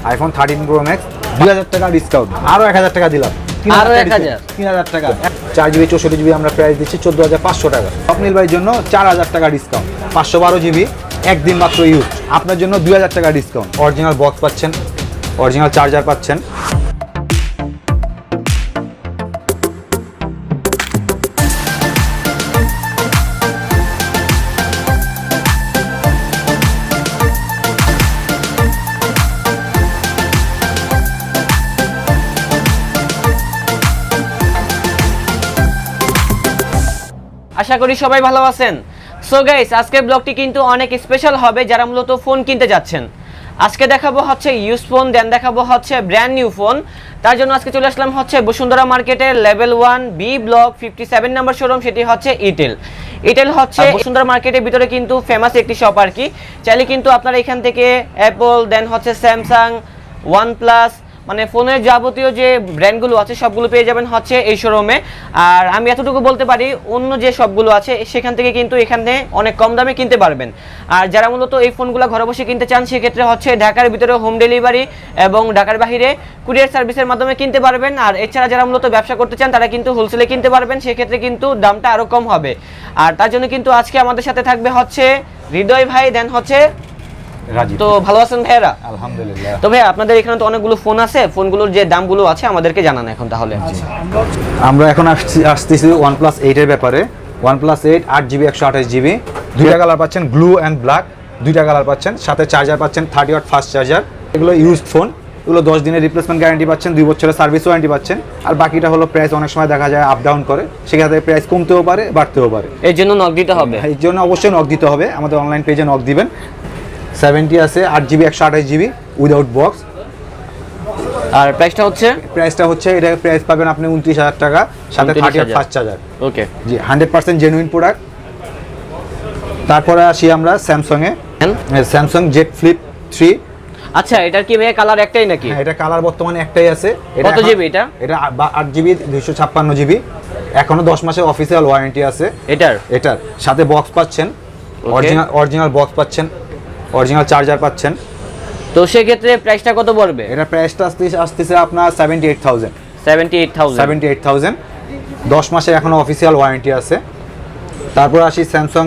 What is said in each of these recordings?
IPhone 13 pro max 2000 টাকা discount, আরো 1000 টাকা দিলাম, আরো 1000 3000 টাকা। 4GB 64GB আমরা প্রাইস দিচ্ছি 14500 টাকা। স্বপ্নিল ভাইয়ের জন্য 4000 টাকা ডিসকাউন্ট, 512GB একদিন মাত্র ইউজ, আপনার জন্য 2000 টাকা ডিসকাউন্ট। অরিজিনাল বক্স পাচ্ছেন, অরিজিনাল চার্জার পাচ্ছেন। আশা করি সবাই ভালো আছেন। সো গাইস, আজকের ব্লগটি কিন্তু অনেক স্পেশাল হবে যারা মূলত ফোন কিনতে যাচ্ছেন। আজকে দেখাবো হচ্ছে ইউজ ফোন, দেন দেখাবো হচ্ছে ব্র্যান্ড নিউ ফোন। তার জন্য আজকে চলে আসলাম হচ্ছে বসুন্ধরা মার্কেটের লেভেল 1 বি ব্লক 57 নম্বর শোরুম, সেটি হচ্ছে ইটেল। ইটেল হচ্ছে বসুন্ধরা মার্কেটের ভিতরে কিন্তু ফেমাস একটি শপ আর কি। চাইলে কিন্তু আপনারা এখান থেকে অ্যাপল, দেন হচ্ছে স্যামসাং, ওয়ানপ্লাস, মানে ফোনের যাবতীয় যে ব্র্যান্ডগুলো আছে সবগুলো পেয়ে যাবেন হচ্ছে এই শোরুমে। আর আমি এতটুকু বলতে পারি, অন্য যে সবগুলো আছে সেখান থেকে কিন্তু এখানে অনেক কম দামে কিনতে পারবেন। আর যারা মূলত এই ফোনগুলো ঘরে বসে কিনতে চান সেক্ষেত্রে হচ্ছে ঢাকার ভিতরে হোম ডেলিভারি এবং ঢাকার বাইরে কুরিয়ার সার্ভিসের মাধ্যমে কিনতে পারবেন। আর এছাড়া যারা মূলত ব্যবসা করতে চান তারা কিন্তু হোলসেলে কিনতে পারবেন, সেক্ষেত্রে কিন্তু দামটা আরও কম হবে। আর তার জন্য কিন্তু আজকে আমাদের সাথে থাকবে হচ্ছে হৃদয় ভাই, দেন হচ্ছে রাজীব। তো ভালো আছেন ভাইরা? আলহামদুলিল্লাহ। তো ভাই, আপনাদের এখানে তো অনেকগুলো ফোন আছে, ফোনগুলোর যে দামগুলো আছে আমাদেরকে জানান এখন তাহলে। আমরা এখন আসতেছি OnePlus 8 এর ব্যাপারে। OnePlus 8 8GB 128GB, দুইটা কালার পাচ্ছেন, ব্লু অ্যান্ড ব্ল্যাক, দুইটা কালার পাচ্ছেন, সাথে চার্জার পাচ্ছেন 30 ওয়াট ফাস্ট চার্জার। এগুলো ইউজড ফোন, এগুলো 10 দিনের রিপ্লেসমেন্ট গ্যারান্টি পাচ্ছেন, 2 বছরের সার্ভিস ওয়ারেন্টি পাচ্ছেন। আর বাকিটা হলো প্রাইস অনেক সময় দেখা যায় আপ ডাউন করে, সেক্ষেত্রে প্রাইস কমতেও পারে বাড়তেও পারে, এর জন্য নক দিতে হবে। এই জন্য অবশ্যই নক দিতে হবে, আমাদের অনলাইন পেজে নক দিবেন। 70 আছে 8GB 128GB উইদাউট বক্স। আর প্রাইসটা হচ্ছে এটা প্রাইস পাবেন আপনি 29000 টাকা, সাথে 30 ওয়াট ফাস্ট চার্জার। ওকে জি, 100% জেনুইন প্রোডাক্ট। তারপরে আসি আমরা Samsung A, Samsung Z flip 3। আচ্ছা, এটার কি ভাই কালার একটাই নাকি? হ্যাঁ, এটা কালার বর্তমানে একটাই আছে। কত জিবি এটা? এটা 8GB 256GB, এখনো 10 মাসের অফিসিয়াল ওয়ারেন্টি আছে এটার সাথে বক্স পাচ্ছেন, অরিজিনাল বক্স পাচ্ছেন, অরিজিনাল চার্জার পাচ্ছেন। তো সেক্ষেত্রে প্রাইসটা কত পড়বে? এটা প্রাইসটা আসতেছে আপনার 78000। 78000 10 মাসের এখনো অফিসিয়াল ওয়ারেন্টি আছে। তারপর আসি স্যামসাং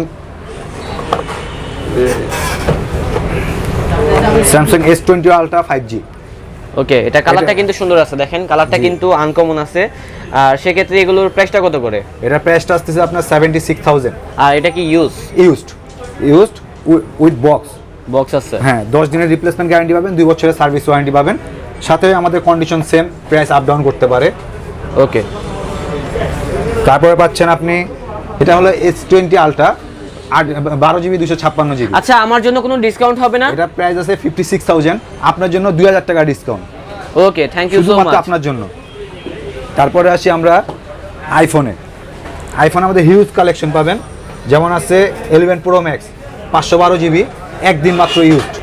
S20 আলট্রা 5G। ওকে, এটা কালারটা কিন্তু সুন্দর আছে, দেখেন কালারটা কিন্তু আনকমন আছে। আর সেক্ষেত্রে এগুলোর প্রাইসটা কত করে? এটা প্রাইসটা আসতেছে আপনার 76000। আর এটা কি ইউজড উইথ বক্স আছে? হ্যাঁ, 10 দিনের রিপ্লেসমেন্ট গ্যারান্টি পাবেন, 2 বছরের সার্ভিস ওয়ারেন্টি পাবেন, সাথে আমাদের condition same, price up down করতে পারে। ওকে, তারপরে পাচ্ছেন আপনি, এটা হলো S20 আলট্রা 12GB 256GB। আচ্ছা, আমার জন্য কোনো ডিসকাউন্ট হবে না? এটা প্রাইস আছে 56000, আপনার জন্য 2000 টাকা discount. Okay, thank you so শুধুমাত্র মাচ আপনার জন্য। তারপরে আসি আমরা আইফোনে আমাদের হিউজ কালেকশন পাবেন, যেমন আছে 11 প্রো ম্যাক্স 512GB একদিন মাত্র ইউজড।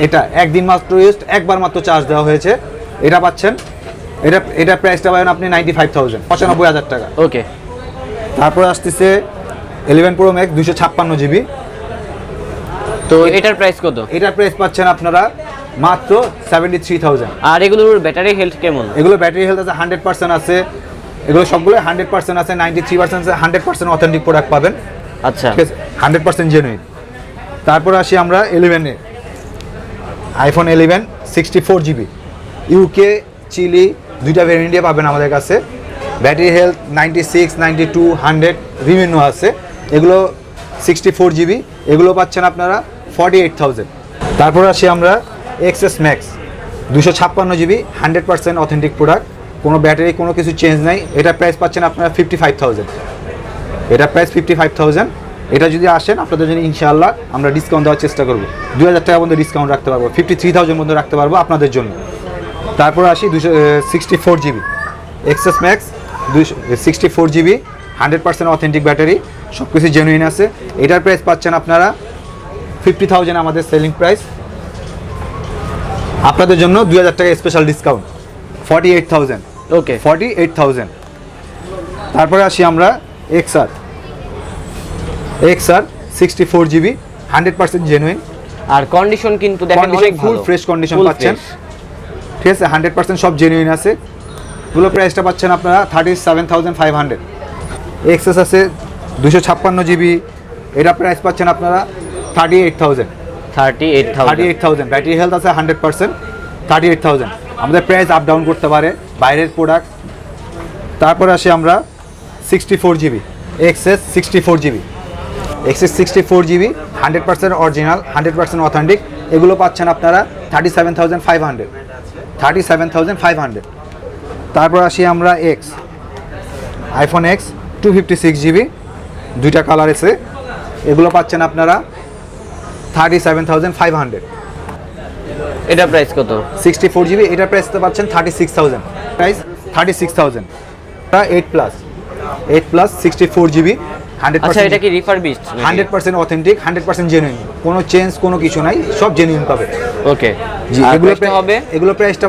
এটা একদিন মাত্র ইউজড, একবার মাত্র চার্জ দেওয়া হয়েছে। এটা পাচ্ছেন, এটা প্রাইসটা পাবেন আপনি 95000, 95000 টাকা। ওকে, তারপরে আসতেছে 11 প্রো ম্যাক্স 256GB। তো এটার প্রাইস কত? এটার প্রাইস পাচ্ছেন আপনারা মাত্র 73000। আর এগুলোর ব্যাটারি হেলথ কেমন? এগুলো ব্যাটারি হেলথ আছে 100% আছে, এগুলো সবগুলো 100% আছে, 93% আছে, 100% অথেন্টিক প্রোডাক্ট পাবেন। আচ্ছা, 100% জেনুইন। তারপর আসি আমরা 11 এ, আইফোন 11 64GB ইউকে চিলি দুইটা ভেরিয়েন্টে পাবেন আমাদের কাছে। ব্যাটারি হেলথ 96, 92, 100 বিভিন্ন আছে। এগুলো 64GB, এগুলো পাচ্ছেন আপনারা 48000। তারপর আসি আমরা XS Max 256GB 100% authentic product, কোনো ব্যাটারি কোনো কিছু চেঞ্জ নাই। এটা প্রাইস পাচ্ছেন আপনারা 55000। এটা প্রাইস 55000। এটা যদি আসেন আপনাদের জন্য ইনশাআল্লাহ আমরা ডিসকাউন্ট দেওয়ার চেষ্টা করব, 2000 টাকা পর্যন্ত ডিসকাউন্ট রাখতে পারবো, 53000 পর্যন্ত রাখতে পারবো আপনাদের জন্য। তারপর আসি 264GB XS Max 64GB 100% authentic battery, সব কিছু জেনুইন আছে। এটার প্রাইস পাচ্ছেন আপনারা 50000 আমাদের সেলিং প্রাইস, আপনাদের জন্য 2000 টাকা স্পেশাল ডিসকাউন্ট, 48000। ওকে, 48000। তারপরে আসি আমরা XR 64GB 100% জেনুইন, আর কন্ডিশন কিন্তু দেখেন অনেক ফুল ভালো, ফ্রেশ কন্ডিশন Full পাচ্ছেন, fresh। ঠিক আছে, 100% সব জেনুইন আছে। এগুলো প্রাইসটা পাচ্ছেন আপনারা 37,500। এক্সেস আছে 256 জিবি, এটা প্রাইস পাচ্ছেন আপনারা 38,000। 38,000। ব্যাটারি হেলথ আছে 100%, 38,000। আমাদের প্রাইস আপ ডাউন করতে পারে, বাইরের প্রোডাক্ট। তারপরে আসি আমরা 64 GB XS 64 GB, XS 64 GB 100% original, 100% authentic. এগুলো পাচ্ছেন আপনারা 37,500, 37,500। তারপর আসি আমরা এক্স, আইফোন এক্স 256 জিবি, দুইটা কালার আছে। এগুলো পাচ্ছেন আপনারা 37,500। এটা প্রাইস কত? 64 জিবি, এটার প্রাইস তো পাচ্ছেন 36,000, প্রাইস 36,000। 8 প্লাস 64 জিবি, আচ্ছা এটা কি রিফারবিশড? 100% অথেন্টিক, 100% জেনুইন, কোনো চেঞ্জ কোনো কিছু নাই, সব জেনুইন পাবে। ওকে, জি, আর এগুলো প্রাইসটা হবে? এগুলো প্রাইসটা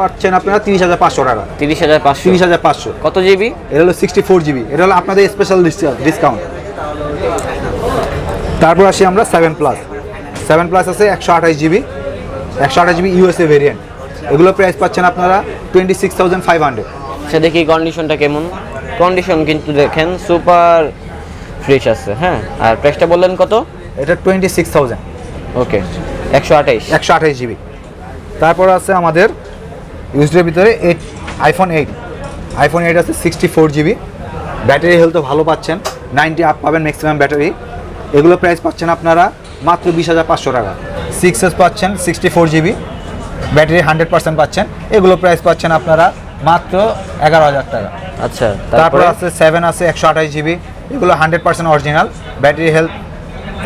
পাচ্ছেন আপনারা 30,500 টাকা। 30,500। 30,500। কত জিবি? এটা হলো 64 জিবি, এটা হলো আপনাদের স্পেশাল ডিসকাউন্ট। তারপর আসি আমরা 7 প্লাস। 7 প্লাস আছে 128 জিবি, 128 জিবি ইউএসএ ভেরিয়েন্ট। এগুলো প্রাইস পাচ্ছেন আপনারা 26,500। আচ্ছা দেখি কন্ডিশনটা কেমন। কন্ডিশন কিন্তু দেখেন সুপার ফ্রেশ আছে। হ্যাঁ, আর প্রাইসটা বললেন কত? এটা 26,000। ওকে, 128। 128 জিবি। তারপর আছে আমাদের ইউএসডির ভিতরে আইফোন 8 আছে 64 জিবি, ব্যাটারি হেলথও ভালো পাচ্ছেন, 90 আপ পাবেন ম্যাক্সিমাম ব্যাটারি। এগুলো প্রাইস পাচ্ছেন আপনারা মাত্র 20,500 টাকা। 6s পাচ্ছেন 64 জিবি, ব্যাটারি 100% পাচ্ছেন। এগুলো প্রাইস পাচ্ছেন আপনারা মাত্র 11,000 টাকা। আচ্ছা, তারপর আছে 7 আছে 128 জিবি, এগুলো 100% অরিজিনাল, ব্যাটারি হেলথ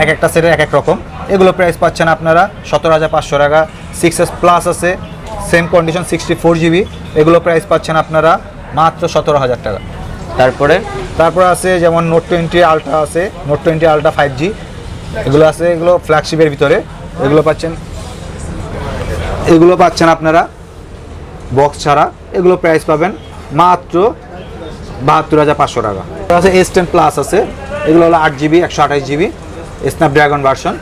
এক একটা সেটের এক এক রকম। এগুলো প্রাইস পাচ্ছেন আপনারা 17,500 টাকা। 6s প্লাস আছে সেম কন্ডিশন 64 জিবি, এগুলো প্রাইস পাচ্ছেন আপনারা মাত্র 17,000 টাকা। তারপরে আছে যেমন নোট 20 আলট্রা আছে, নোট 20 আলট্রা 5G, এগুলো আছে, এগুলো ফ্ল্যাগশিপের ভিতরে। এগুলো পাচ্ছেন আপনারা বক্স ছাড়া, এগুলো প্রাইস পাবেন মাত্র 72,500 টাকা। আছে S10 প্লাস আছে, এগুলো হলো 8 GB 128 GB Snapdragon version,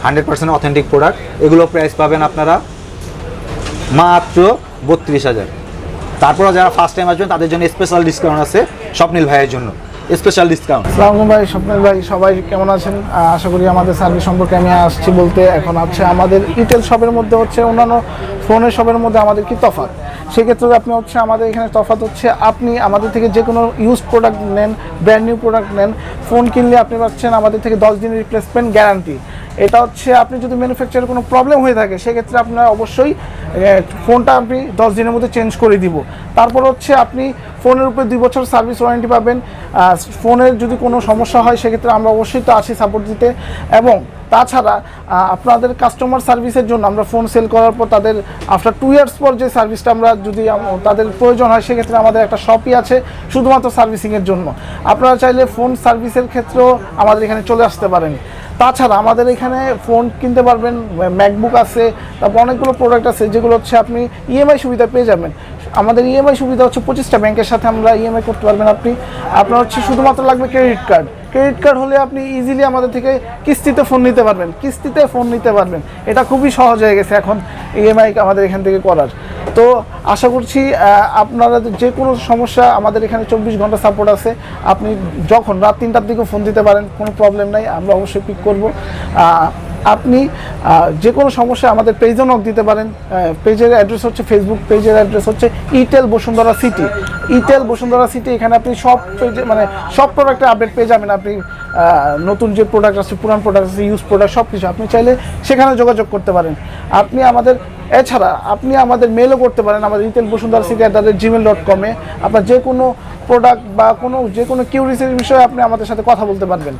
100% authentic product. এগুলো প্রাইস পাবেন আপনারা মাত্র 32,000। তারপরে যারা ফার্স্ট টাইম আসবেন তাদের জন্য স্পেশাল ডিসকাউন্ট আছে, স্বপ্নিল ভাইয়ের জন্য স্পেশাল ডিসকাউন্ট। আসসালামু ভাই, স্বপ্নিল ভাই, সবাই কেমন আছেন? আশা করি আমাদের সার্ভিস সম্পর্কে আমি আসছি বলতে, এখন হচ্ছে আমাদের রিটেল শপের মধ্যে হচ্ছে অন্যান্য ফোনের শপের মধ্যে আমাদের কি তফাৎ, সেক্ষেত্রে আপনি হচ্ছে আমাদের এখানে তফাৎ হচ্ছে আপনি আমাদের থেকে যে কোনো ইউজ প্রোডাক্ট নেন, ব্র্যান্ড নিউ প্রোডাক্ট নেন, ফোন কিনলে আপনি পাচ্ছেন আমাদের থেকে 10 দিনের রিপ্লেসমেন্ট গ্যারান্টি। এটা হচ্ছে আপনি যদি ম্যানুফ্যাকচারের কোনো প্রবলেম হয়ে থাকে সেক্ষেত্রে আপনার অবশ্যই ফোনটা আপনি 10 দিনের মধ্যে চেঞ্জ করে দিব। তারপর হচ্ছে আপনি ফোনের উপরে 2 বছর সার্ভিস ওয়ারেন্টি পাবেন। ফোনের যদি কোনো সমস্যা হয় সেক্ষেত্রে আমরা অবশ্যই তো আছি সাপোর্ট দিতে। এবং তাছাড়া আপনাদের কাস্টমার সার্ভিসের জন্য আমরা ফোন সেল করার পর তাদের আফটার 2 ইয়ার্স পর যে সার্ভিসটা আমরা যদি তাদের প্রয়োজন হয় সেক্ষেত্রে আমাদের একটা শপই আছে শুধুমাত্র সার্ভিসিংয়ের জন্য। আপনারা চাইলে ফোন সার্ভিসের ক্ষেত্রেও আমাদের এখানে চলে আসতে পারেন। তাছাড়া আমাদের এখানে ফোন কিনতে পারবেন, ম্যাকবুক আছে, তারপর অনেকগুলো প্রোডাক্ট আছে যেগুলো হচ্ছে আপনি ইএমআই সুবিধা পেয়ে যাবেন। আমাদের ইএমআই সুবিধা হচ্ছে 25টা ব্যাংকের সাথে আমরা ইএমআই করতে পারবেন। আপনার হচ্ছে শুধুমাত্র লাগবে ক্রেডিট কার্ড। ক্রেডিট কার্ড হলে আপনি ইজিলি আমাদের থেকে কিস্তিতে ফোন নিতে পারবেন। এটা খুবই সহজ হয়ে গেছে এখন ইএমআই আমাদের এখান থেকে করার। তো আশা করছি আপনারা যে কোনো সমস্যা আমাদের এখানে 24 ঘন্টা সাপোর্ট আছে। আপনি যখন রাত 3টার দিকে ফোন দিতে পারেন, কোনো প্রবলেম নাই, আমরা অবশ্যই পিক করব। আপনি যে কোনো সমস্যা আমাদের পেজও নক দিতে পারেন। পেজের অ্যাড্রেস হচ্ছে, ফেসবুক পেজের অ্যাড্রেস হচ্ছে ইটেল বসুন্ধরা সিটি। এখানে আপনি সব পেজে মানে সব প্রোডাক্টের আপডেট পেয়ে যাবেন। আপনি নতুন যে প্রোডাক্ট আছে, পুরান প্রোডাক্ট আছে, ইউজ প্রোডাক্ট সব কিছু আপনি চাইলে সেখানে যোগাযোগ করতে পারেন। এছাড়া আপনি আমাদের মেলও করতে পারেন আমাদের ইটেল বসুন্ধরা সিটি @gmail.com। আপনার যে কোনো প্রোডাক্ট বা যে কোনো কিউরিসির বিষয়ে আপনি আমাদের সাথে কথা বলতে পারবেন।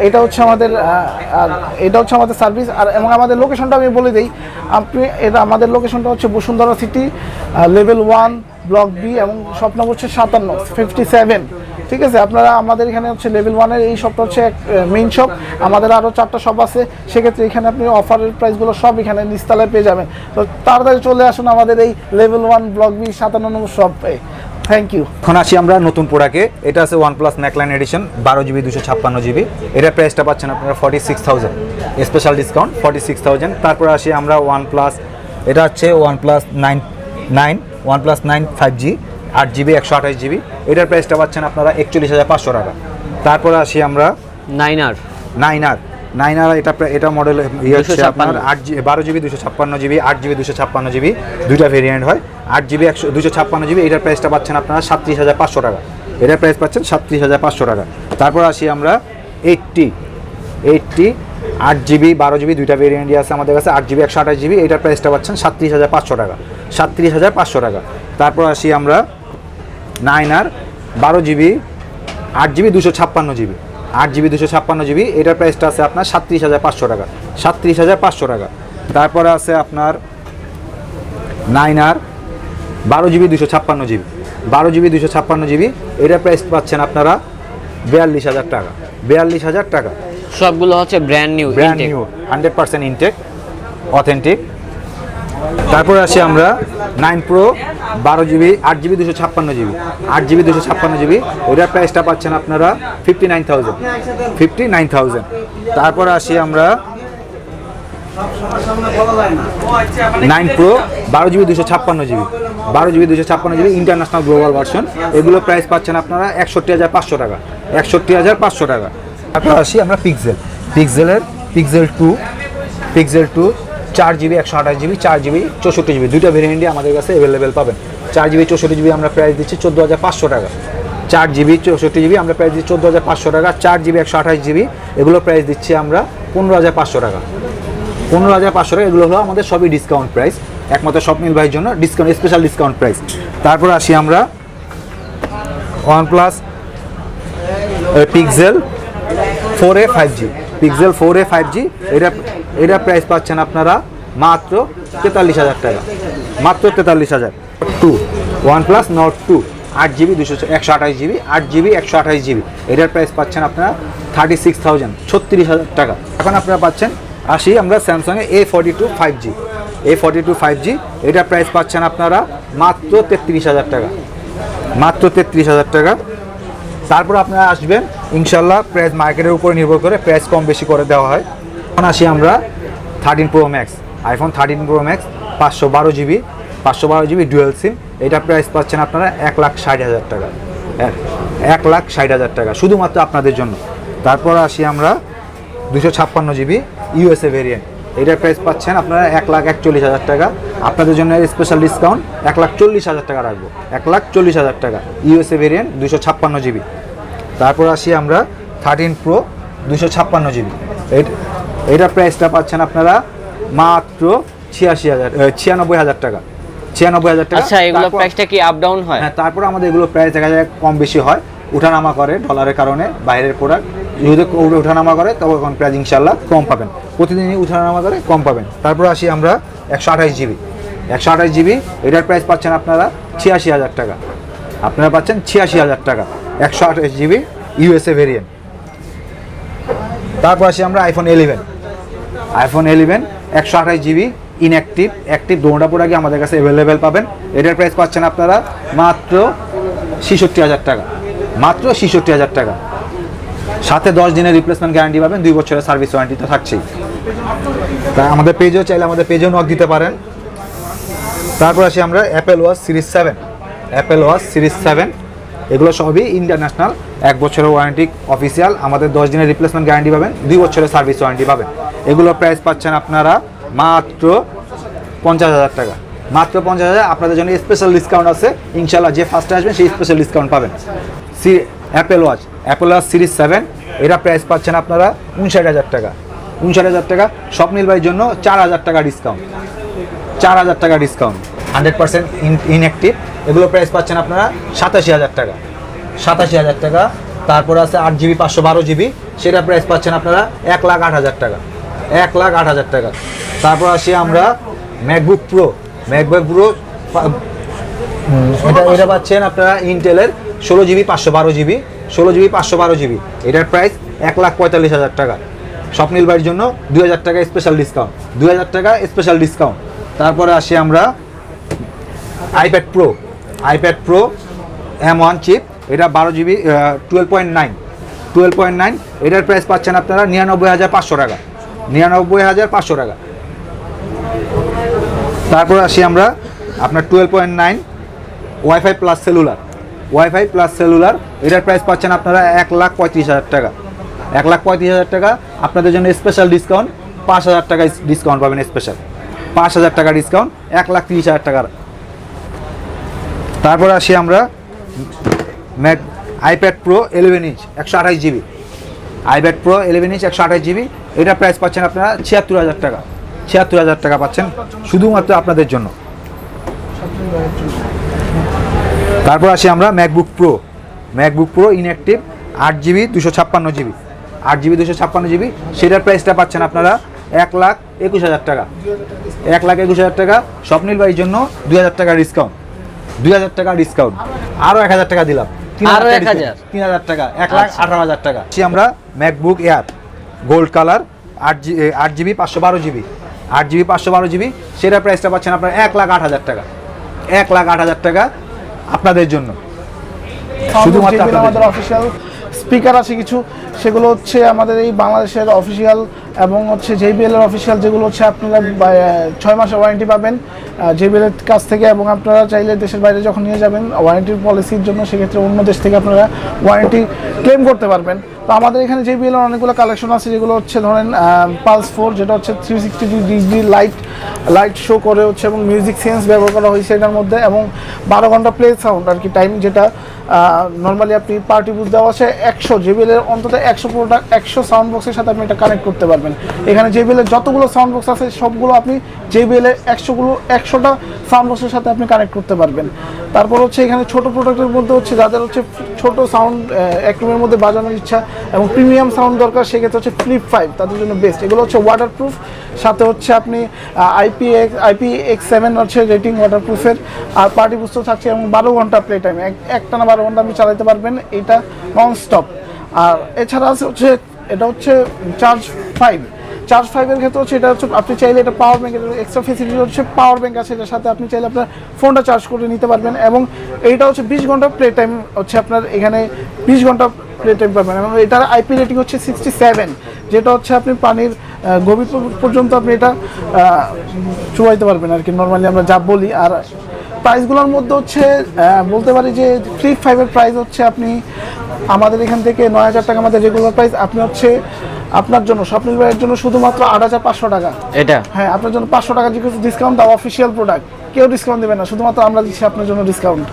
এটা হচ্ছে আমাদের সার্ভিস। আর এবং আমাদের লোকেশনটা আমি বলে দিই, আমাদের লোকেশনটা হচ্ছে Bashundhara City, level 1 block B, এবং শপ নম্বর হচ্ছে 57 ঠিক আছে। আপনারা আমাদের এখানে হচ্ছে লেভেল 1-এর এই শপটা হচ্ছে মেইন শপ। আমাদের আরও 4টা শপ আছে, সেক্ষেত্রে এখানে আপনি অফারের প্রাইসগুলো সব এখানে নিচতলায় পেয়ে যাবেন। তো তাড়াতাড়ি চলে আসুন আমাদের এই লেভেল 1 ব্লক বি 57 নম্বর শপে। Thank you. এখন আসি আমরা নতুন প্রোডাক্টে, এটা আছে OnePlus McLean addition 12GB 256GB। এটার প্রাইসটা পাচ্ছেন আপনারা 46,000 স্পেশাল ডিসকাউন্ট 46,000। তারপর আসি আমরা OnePlus, এটা হচ্ছে OnePlus 9 5G 8GB 128GB। এটার প্রাইসটা পাচ্ছেন আপনারা 41,500 টাকা। তারপরে আসি আমরা 9R 9R, এটা মডেল হচ্ছে আপনার 12GB 256GB 8GB 256GB, দুইটা ভেরিয়েন্ট হয়। 8GB 256GB, এটার প্রাইসটা পাচ্ছেন আপনারা 37,500 টাকা। এটার প্রাইস পাচ্ছেন 37,500 টাকা। তারপর আসি আমরা 80 8GB 12GB, দুইটা ভেরিয়েন্টই আছে আমাদের কাছে। 8GB 128GB, এটার প্রাইসটা পাচ্ছেন 37,500 টাকা, 37,500 টাকা। তারপর আসি আমরা 9R 12GB 8GB 256GB 8GB 256GB, এটার প্রাইসটা আছে আপনার 37,500 টাকা, 37,500 টাকা। তারপরে আছে আপনার 9R 12GB 256GB, এটার প্রাইস পাচ্ছেন আপনারা 42,000 টাকা, 42,000 টাকা। সবগুলো হচ্ছে ব্র্যান্ড নিউ 100% ইনটেক অথেন্টিক। তারপরে আসি আমরা 9 Pro 12GB 8GB 256GB, এটার প্রাইসটা পাচ্ছেন আপনারা 59,000। তারপরে আসি আমরা 9 Pro 12GB 256GB international global version, এগুলো প্রাইস পাচ্ছেন আপনারা 61,500 টাকা, 61,500 টাকা। তারপর আসি আমরা pixel 2 4GB 128GB 4GB 64GB, দুইটা ভেরিয়েন্টই আমাদের কাছে অ্যাভেলেবেল পাবেন। 4GB 64GB আমরা প্রাইস দিচ্ছি 14,500 টাকা, 4GB 64GB আমরা প্রাইস দিচ্ছি 14,500 টাকা। 4GB 128GB এগুলো প্রাইস দিচ্ছি আমরা 15,500 টাকা, 15,500 টাকা। এগুলো হলো আমাদের সবই ডিসকাউন্ট প্রাইস, একমাত্র স্বপ্নিল ভাইয়ের জন্য ডিসকাউন্ট, স্পেশাল ডিসকাউন্ট প্রাইস। তারপর আসি আমরা OnePlus Pixel 4a 5G, এটা প্রাইস পাচ্ছেন আপনারা মাত্র 43,000 টাকা, মাত্র 43,000। OnePlus Nord 2 8GB 128GB 8GB 128GB, এটার প্রাইস পাচ্ছেন আপনারা 36,000, 36,000 টাকা। এখন আপনারা পাচ্ছেন, আসি আমরা স্যামসাংয়ে A42 5G, এটার প্রাইস পাচ্ছেন আপনারা মাত্র 33,000 টাকা, মাত্র 33,000 টাকা। তারপর আপনারা আসবেন, ইনশাল্লাহ প্রাইস মার্কেটের উপর নির্ভর করে প্রাইস কম বেশি করে দেওয়া হয়। এখন আসি আমরা 13 Pro Max, iPhone 13 Pro Max 512GB dual সিম, এটা প্রাইস পাচ্ছেন আপনারা 1,60,000 টাকা, 1,60,000 টাকা শুধুমাত্র আপনাদের জন্য। তারপর আসি আমরা 256GB USA ভেরিয়েন্ট, এটার প্রাইস পাচ্ছেন আপনারা 1,41,000 টাকা। আপনাদের জন্য স্পেশাল ডিসকাউন্ট 1,40,000 টাকা রাখবো, 1,40,000 টাকা USA ভেরিয়েন্ট 256GB। তারপর আসি আমরা 13 Pro 256GB, এটার প্রাইসটা পাচ্ছেন আপনারা মাত্র 96,000 টাকা, 96,000 টাকা। আচ্ছা, এগুলো প্রাইসটা কি আপ ডাউন হয়? হ্যাঁ, তারপর আমাদের এগুলো প্রাইস দেখা যায় কম বেশি হয়, উঠানামা করে ডলারের কারণে। বাইরের প্রোডাক্ট যদি উঠানামা করে তখন প্রাইস ইনশাল্লাহ কম পাবেন, প্রতিদিনই উঠানামা করে কম পাবেন। তারপর আসি আমরা 128GB, এটার প্রাইস পাচ্ছেন আপনারা 86,000 টাকা, আপনারা পাচ্ছেন 86,000 টাকা 128GB USA ভেরিয়েন্ট। তারপর আসি আমরা iPhone 11 128GB অ্যাক্টিভ দুটোটা প্রোডাক্টই আমাদের কাছে অ্যাভেলেবেল পাবেন। এটার প্রাইস পাচ্ছেন আপনারা মাত্র 66,000 টাকা, মাত্র 66,000 টাকা। সাথে 10 দিনের রিপ্লেসমেন্ট গ্যারান্টি পাবেন, 2 বছরের সার্ভিস ওয়ারেন্টি তো থাকছেই। তাই আমাদের পেজেও চাইলে আমাদের পেজেও নক দিতে পারেন। তারপর আসি আমরা Apple Watch Series 7, এগুলো সবই ইন্টারন্যাশনাল, 1 বছরের ওয়ারেন্টি অফিসিয়াল, আমাদের 10 দিনের রিপ্লেসমেন্ট গ্যারান্টি পাবেন, 2 বছরের সার্ভিস ওয়ারেন্টি পাবেন। এগুলো প্রাইস পাচ্ছেন আপনারা মাত্র 50,000 টাকা, মাত্র 50,000। আপনাদের জন্য স্পেশাল ডিসকাউন্ট আছে, ইনশাল্লাহ যে ফার্স্টে আসবেন সেই স্পেশাল ডিসকাউন্ট পাবেন। Apple Watch Series 7, এরা প্রাইস পাচ্ছেন আপনারা 59,000 টাকা, 59,000 টাকা। স্বপ্নিল ভাইয়ের জন্য 4,000 টাকা ডিসকাউন্ট, 4,000 টাকা ডিসকাউন্ট। 100% ইনঅ্যাক্টিভ, এগুলো প্রাইস পাচ্ছেন আপনারা 87,000 টাকা, 87,000 টাকা। তারপর আছে 8GB 512GB, সেটা প্রাইস পাচ্ছেন আপনারা 1,08,000 টাকা, 1,08,000 টাকা। তারপর আসি আমরা ম্যাকবুক প্রো এটা পাচ্ছেন আপনারা ইন্টেলের 16GB 512GB, এটার প্রাইস 1,45,000 টাকা। স্বপ্নিল ভাইয়ের জন্য 2,000 টাকা স্পেশাল ডিসকাউন্ট, 2,000 টাকা স্পেশাল ডিসকাউন্ট। তারপরে আসি আমরা iPad Pro M1 চিপ, এটা 12GB 12.9, এটার প্রাইস পাচ্ছেন আপনারা 99,500 টাকা, 99,500 টাকা। তারপর আসি আমরা আপনার 12.9 ওয়াইফাই প্লাস সেলুলার, এটার প্রাইস পাচ্ছেন আপনারা 1,35,000 টাকা, 1,35,000 টাকা। আপনাদের জন্য স্পেশাল ডিসকাউন্ট 5,000 টাকা ডিসকাউন্ট পাবেন, স্পেশাল 5,000 টাকা ডিসকাউন্ট, 1,30,000 টাকার। তারপর আসি আমরা iPad pro 11 inch 128GB, iPad pro 11 inch 128GB, এটার প্রাইস পাচ্ছেন আপনারা 76,000 টাকা, 76,000 টাকা পাচ্ছেন শুধুমাত্র আপনাদের জন্য। তারপর আসি আমরা MacBook pro inactive 8GB 256GB, 8GB 256GB, সেটার প্রাইসটা পাচ্ছেন আপনারা 1,21,000 টাকা, 1,21,000 টাকা। স্বপ্নিল ভাইয়ের জন্য 2,000 টাকা ডিসকাউন্ট, 2,000 টাকা ডিসকাউন্ট, আরও 1,000 টাকা দিলাম, আরো 1,000, 3,000 টাকা, 1,18,000 টাকা। আমরা MacBook air gold colour 8GB 512GB, সেটার প্রাইসটা পাচ্ছেন আপনারা 1,08,000 টাকা, 1,08,000 টাকা আপনাদের জন্য, শুধুমাত্র আমাদের অফিসিয়াল স্পিকার আছে কিছু, সেগুলো হচ্ছে আমাদের এই বাংলাদেশের অফিসিয়াল এবং হচ্ছে JBL এর অফিসিয়াল, যেগুলো হচ্ছে আপনারা 6 মাসের ওয়ারেন্টি পাবেন JBL এর কাছ থেকে, এবং আপনারা চাইলে দেশের বাইরে যখন নিয়ে যাবেন ওয়ারেন্টির পলিসির জন্য, সেক্ষেত্রে অন্য দেশ থেকে আপনারা ওয়ারেন্টি ক্লেম করতে পারবেন। তো আমাদের এখানে JBL এর অনেকগুলো কালেকশন আছে, যেগুলো হচ্ছে ধরেন পালস 4, যেটা হচ্ছে 360 লাইট শো করে হচ্ছে, এবং মিউজিক সেন্স ব্যবহার করা হয়েছে এটার মধ্যে, এবং 12 ঘন্টা প্লে সাউন্ড আর কি টাইম, যেটা নর্মালি আপনি পার্টি বুঝ দেওয়া আছে 100 JBL এর অন্তত 100 সাউন্ড বক্সের সাথে আপনি এটা কানেক্ট করতে পারবেন। এখানে JBL এর যতগুলো সাউন্ড বক্স আছে সবগুলো আপনি JBL এর 100টা সাউন্ড বক্সের সাথে আপনি কানেক্ট করতে পারবেন। তারপর হচ্ছে এখানে ছোট প্রোডাক্টের মধ্যে হচ্ছে যাদের হচ্ছে ছোট সাউন্ড এক রুমের মধ্যে বাজানোর ইচ্ছা এবং প্রিমিয়াম সাউন্ড দরকার, সেক্ষেত্রে হচ্ছে ফ্লিপ 5 তাদের জন্য বেস্ট। এগুলো হচ্ছে ওয়াটারপ্রুফ, সাথে হচ্ছে আপনি IPX7 হচ্ছে রেটিং ওয়াটারপ্রুফের, আর পার্টি বুস্টার থাকছে, এবং 12 ঘন্টা প্লে টাইম, একটানা 12 ঘন্টা আপনি চালাতে পারবেন এটা নন স্টপ। আর এছাড়া আছে হচ্ছে এটা হচ্ছে চার্জ 5 এর ক্ষেত্রে হচ্ছে এটা হচ্ছে আপনি চাইলে এটা পাওয়ার ব্যাংকের এক্সট্রা ফেসিলিটি হচ্ছে পাওয়ার ব্যাংক আছে এটার সাথে, আপনি চাইলে আপনার ফোনটা চার্জ করে নিতে পারবেন, এবং এইটা হচ্ছে 20 ঘন্টা প্লে টাইম হচ্ছে আপনার এখানে 20 ঘন্টা প্লে টাইম পাবেন, এবং এটার IP রেটিং হচ্ছে 67, যেটা হচ্ছে আপনি পানির গভীর পর্যন্ত আপনি এটা চুবাইতে পারবেন আর কি, নর্মালি আমরা যা বলি। আর প্রাইসগুলোর মধ্যে হচ্ছে বলতে পারি যে ফ্লিপ 5 এর প্রাইস হচ্ছে আপনি আমাদের এখান থেকে 9,000 টাকা আমাদের রেগুলার প্রাইস, আপনি হচ্ছে আপনার জন্য স্বপ্নিল ভাইয়ের জন্য শুধুমাত্র 8,500 টাকা, এটা হ্যাঁ আপনার জন্য 500 টাকা ডিসকাউন্ট দাও, অফিসিয়াল প্রোডাক্ট কেউ ডিসকাউন্ট দেবে না, শুধুমাত্র আমরা দিচ্ছি আপনার জন্য ডিসকাউন্ট,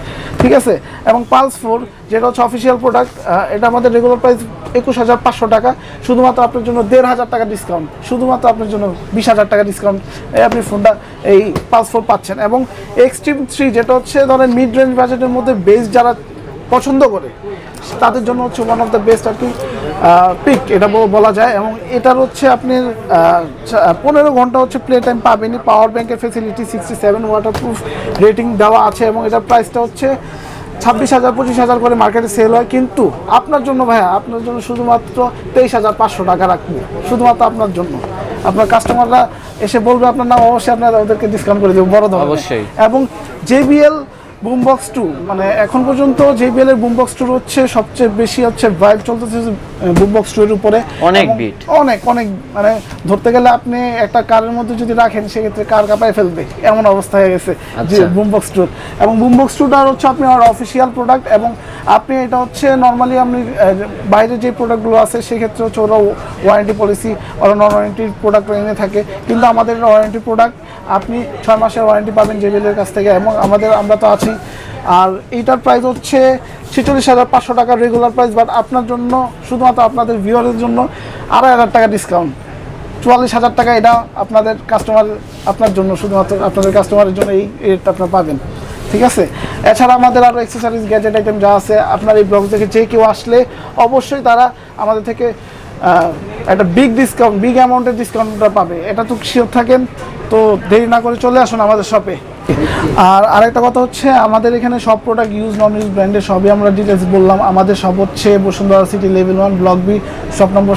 ঠিক আছে। এবং পালস 4 যেটা হচ্ছে অফিসিয়াল প্রোডাক্ট, এটা আমাদের রেগুলার প্রাইস 21,500 টাকা, শুধুমাত্র আপনার জন্য 1,500 টাকা ডিসকাউন্ট, শুধুমাত্র আপনার জন্য 20,000 টাকা ডিসকাউন্ট, এই আপনি ফোনটা এই পালস 4 পাচ্ছেন। এবং এক্সট্রিম 3 যেটা হচ্ছে ধরেন মিড রেঞ্জ বাজেটের মধ্যে বেস যারা পছন্দ করে তাদের জন্য হচ্ছে ওয়ান অফ দ্য বেস্ট আর কি পিক এটা বলা যায়। এবং এটার হচ্ছে আপনি 15 ঘন্টা হচ্ছে প্লে টাইম পাবেনই, পাওয়ার ব্যাংকের ফেসিলিটি 67, ওয়াটারপ্রুফ রেটিং দেওয়া আছে, এবং এটার প্রাইসটা হচ্ছে 26,000-25,000 করে মার্কেটে সেল হয়, কিন্তু আপনার জন্য ভাইয়া আপনার জন্য শুধুমাত্র 23,500 টাকা রাখবো, শুধুমাত্র আপনার জন্য। আপনার কাস্টমাররা এসে বলবে আপনার নাম, অবশ্যই আপনারা ওদেরকে ডিসকাউন্ট করে দেবো বড় ধরনের। অবশ্যই। এবং JBL বুমবক্স 2 মানে এখন পর্যন্ত JBL এর বুমবক্স 2 হচ্ছে সবচেয়ে বেশি হচ্ছে ভাইব চলতেছে বুমবক্স 2 এর উপরে, অনেক বিট, অনেক মানে ধরতে গেলে আপনি একটা কারের মধ্যে যদি রাখেন সেক্ষেত্রে কার কাঁপায় ফেলবে এমন অবস্থা হয়ে গেছে যে বুমবক্স 2। এবং বুমবক্স 2টা হচ্ছে আপনি আর অফিসিয়াল প্রোডাক্ট, এবং আপনি এটা হচ্ছে নর্মালি আপনি বাইরে যে প্রোডাক্টগুলো আছে সেক্ষেত্রে হচ্ছে ওরা ওয়ারেন্টি পলিসি ওরা নন ওয়ারেন্টি প্রোডাক্ট এনে থাকে, কিন্তু আমাদের ওয়ারেন্টি প্রোডাক্ট আপনি 6 মাসের ওয়ারেন্টি পাবেন JBL এর কাছ থেকে, এবং আমরা তো আছি। আর এইটার প্রাইস হচ্ছে 46,500 টাকা রেগুলার প্রাইস, বাট আপনার জন্য শুধুমাত্র আপনাদের ভিউয়ারের জন্য 2,500 টাকা ডিসকাউন্ট, 44,000 টাকা এটা আপনাদের কাস্টমার আপনার জন্য, শুধুমাত্র আপনাদের কাস্টমারের জন্য এই রেটটা আপনারা পাবেন, ঠিক আছে। এছাড়া আমাদের আরও অ্যাক্সেসরিজ গ্যাজেট আইটেম যা আছে, আপনার এই ব্লগ থেকে যে কেউ আসলে অবশ্যই তারা আমাদের থেকে একটা বিগ অ্যামাউন্টের ডিসকাউন্টটা পাবে, এটা তো শিওর থাকেন। তো দেরি না করে চলে আসুন আমাদের শপে। আর আরেকটা কথা হচ্ছে আমাদের এখানে সব প্রোডাক্ট ইউজ নন ইউজ ব্র্যান্ডের সবই আমরা ডিটেলস বললাম। আমাদের শপ হচ্ছে Bashundhara City level 1 block B shop number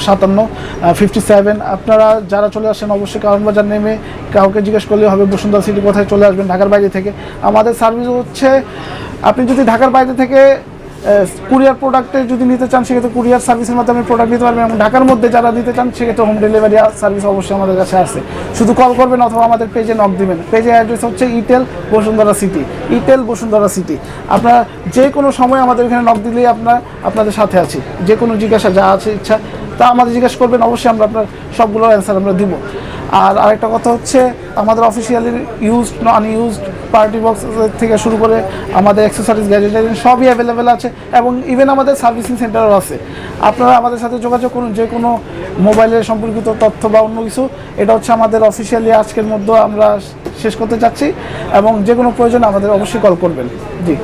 57 আপনারা যারা চলে আসেন অবশ্যই কারণ বাজার নেমে কাউকে জিজ্ঞেস করলে হবে বসুন্ধরা সিটি কোথায় চলে আসবেন ঢাকার বাইরে থেকে। আমাদের সার্ভিস হচ্ছে আপনি যদি ঢাকার বাইরে থেকে কুরিয়ার প্রোডাক্টে যদি নিতে চান সেক্ষেত্রে কুরিয়ার সার্ভিসের মাধ্যমে প্রোডাক্ট নিতে পারবেন, এবং ঢাকার মধ্যে যারা নিতে চান সেক্ষেত্রে হোম ডেলিভারি সার্ভিস অবশ্যই আমাদের কাছে আছে। শুধু কল করবেন অথবা আমাদের পেজে নক দিবেন। পেজের অ্যাড্রেস হচ্ছে Intel Bashundhara city, Intel Bashundhara city. আপনারা যে কোনো সময় আমাদের এখানে নক দিলেই আপনাদের সাথে আছি। যে কোনো জিজ্ঞাসা যা আছে ইচ্ছা তা আমাদের জিজ্ঞাসা করবেন, অবশ্যই আমরা আপনার সবগুলো অ্যান্সার আমরা দিব। আর আরেকটা কথা হচ্ছে আমাদের officially used unused party box থেকে শুরু করে আমাদের অ্যাক্সেসরিজ গ্যাজেট সবই অ্যাভেলেবেল আছে, এবং ইভেন আমাদের সার্ভিসিং সেন্টারও আছে। আপনারা আমাদের সাথে যোগাযোগ করুন যে কোনো মোবাইলের সম্পর্কিত তথ্য বা অন্য কিছু। এটা হচ্ছে আমাদের অফিসিয়ালি আজকের মধ্যে আমরা শেষ করতে চাচ্ছি, এবং যে কোনো প্রয়োজনে আমাদের অবশ্যই কল করবেন। জি।